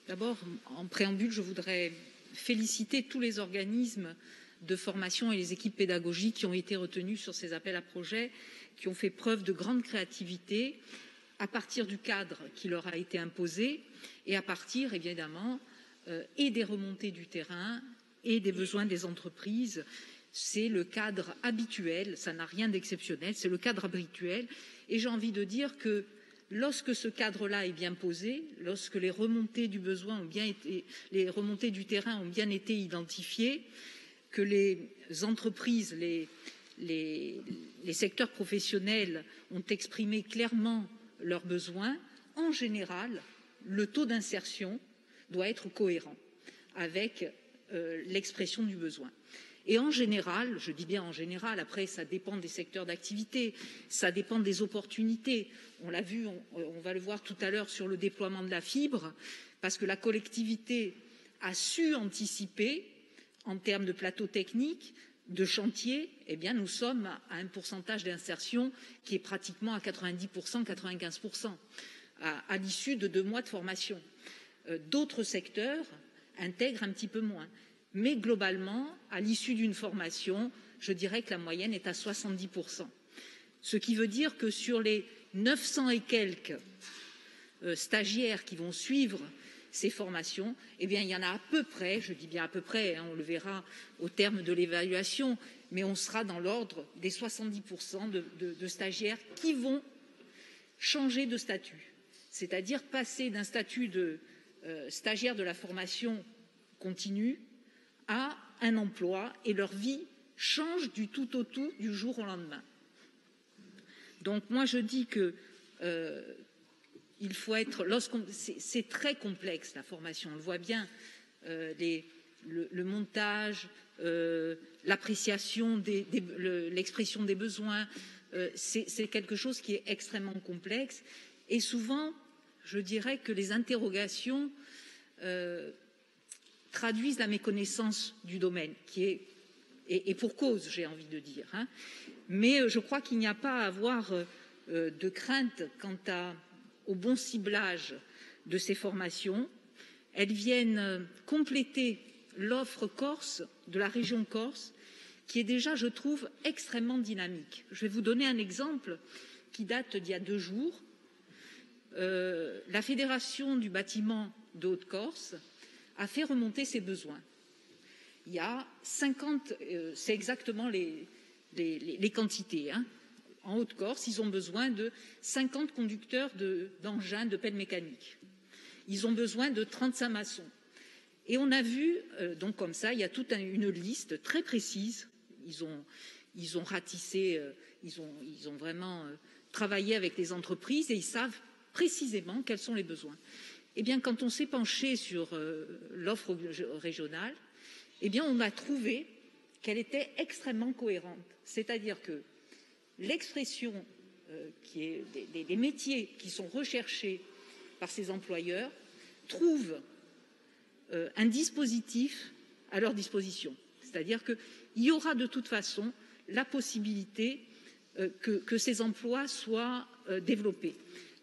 D'abord, en préambule, je voudrais féliciter tous les organismes de formation et les équipes pédagogiques qui ont été retenus sur ces appels à projets, qui ont fait preuve de grande créativité à partir du cadre qui leur a été imposé et à partir, évidemment, et des remontées du terrain et des besoins des entreprises. C'est le cadre habituel, ça n'a rien d'exceptionnel, c'est le cadre habituel. Et j'ai envie de dire que lorsque ce cadre-là est bien posé, lorsque les remontées du besoin ont bien été, les remontées du terrain ont bien été identifiées, que les entreprises, les secteurs professionnels ont exprimé clairement leurs besoins, en général, le taux d'insertion doit être cohérent avec l'expression du besoin. Et en général, je dis bien en général, après ça dépend des secteurs d'activité, ça dépend des opportunités. On l'a vu, on va le voir tout à l'heure sur le déploiement de la fibre, parce que la collectivité a su anticiper en termes de plateau technique, de chantier, eh bien nous sommes à un pourcentage d'insertion qui est pratiquement à 90%, 95% à l'issue de 2 mois de formation. D'autres secteurs intègrent un petit peu moins. Mais globalement, à l'issue d'une formation, je dirais que la moyenne est à 70%. Ce qui veut dire que sur les 900 et quelques stagiaires qui vont suivre ces formations, eh bien, il y en a à peu près, je dis bien à peu près, on le verra au terme de l'évaluation, mais on sera dans l'ordre des 70% de stagiaires qui vont changer de statut, c'est-à-dire passer d'un statut de stagiaire de la formation continue à un emploi et leur vie change du tout au tout du jour au lendemain. Donc moi je dis que il faut être, c'est très complexe la formation, on le voit bien, le montage, l'appréciation, l'expression des besoins, c'est quelque chose qui est extrêmement complexe et souvent je dirais que les interrogations traduisent la méconnaissance du domaine, qui est et pour cause, j'ai envie de dire. Hein. Mais je crois qu'il n'y a pas à avoir de crainte quant au bon ciblage de ces formations. Elles viennent compléter l'offre corse de la région Corse, qui est déjà, je trouve, extrêmement dynamique. Je vais vous donner un exemple qui date d'il y a 2 jours. La Fédération du bâtiment de Haute-Corse a fait remonter ses besoins. Il y a 50, c'est exactement les quantités. Hein. En Haute-Corse, ils ont besoin de 50 conducteurs d'engins de pelle mécanique. Ils ont besoin de 35 maçons. Et on a vu, donc comme ça, il y a toute une liste très précise. Ils ont ratissé, ils ont vraiment travaillé avec les entreprises et ils savent précisément quels sont les besoins. Eh bien, quand on s'est penché sur l'offre régionale, eh bien, on a trouvé qu'elle était extrêmement cohérente. C'est-à-dire que l'expression qui est des métiers qui sont recherchés par ces employeurs trouvent un dispositif à leur disposition. C'est-à-dire qu'il y aura de toute façon la possibilité que ces emplois soient développés.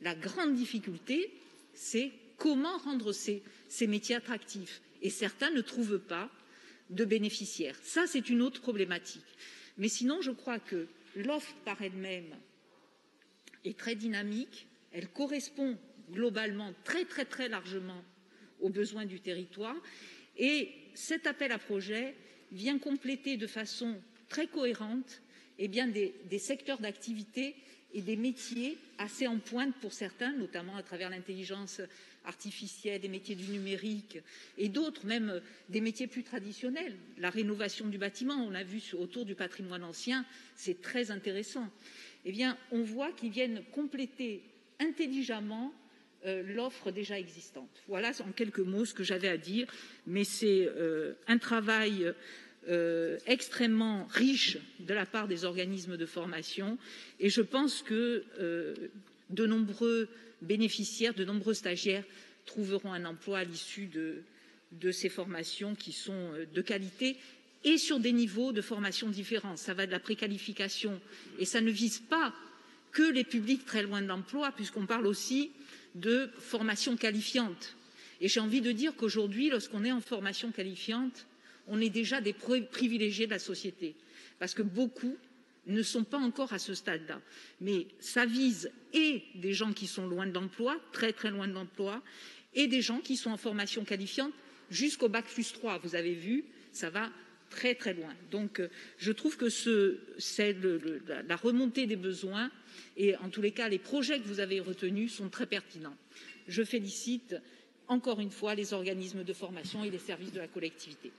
La grande difficulté, c'est comment rendre ces métiers attractifs. Et certains ne trouvent pas de bénéficiaires. Ça, c'est une autre problématique. Mais sinon, je crois que l'offre par elle-même est très dynamique. Elle correspond globalement très, très, très largement aux besoins du territoire. Et cet appel à projet vient compléter de façon très cohérente eh bien, des secteurs d'activité et des métiers assez en pointe pour certains, notamment à travers l'intelligence artificielle, des métiers du numérique et d'autres, même des métiers plus traditionnels. La rénovation du bâtiment, on l'a vu autour du patrimoine ancien, c'est très intéressant. Eh bien, on voit qu'ils viennent compléter intelligemment l'offre déjà existante. Voilà en quelques mots ce que j'avais à dire, mais c'est un travail extrêmement riche de la part des organismes de formation et je pense que de nombreux bénéficiaires, de nombreux stagiaires trouveront un emploi à l'issue de ces formations qui sont de qualité et sur des niveaux de formation différents. Ça va de la préqualification et ça ne vise pas que les publics très loin de l'emploi puisqu'on parle aussi de formation qualifiante. Et j'ai envie de dire qu'aujourd'hui, lorsqu'on est en formation qualifiante, on est déjà des privilégiés de la société. Parce que beaucoup ne sont pas encore à ce stade-là. Mais ça vise et des gens qui sont loin de l'emploi, très très loin de l'emploi, et des gens qui sont en formation qualifiante jusqu'au bac+3. Vous avez vu, ça va très très loin. Donc je trouve que c'est la remontée des besoins et en tous les cas les projets que vous avez retenus sont très pertinents. Je félicite encore une fois les organismes de formation et les services de la collectivité.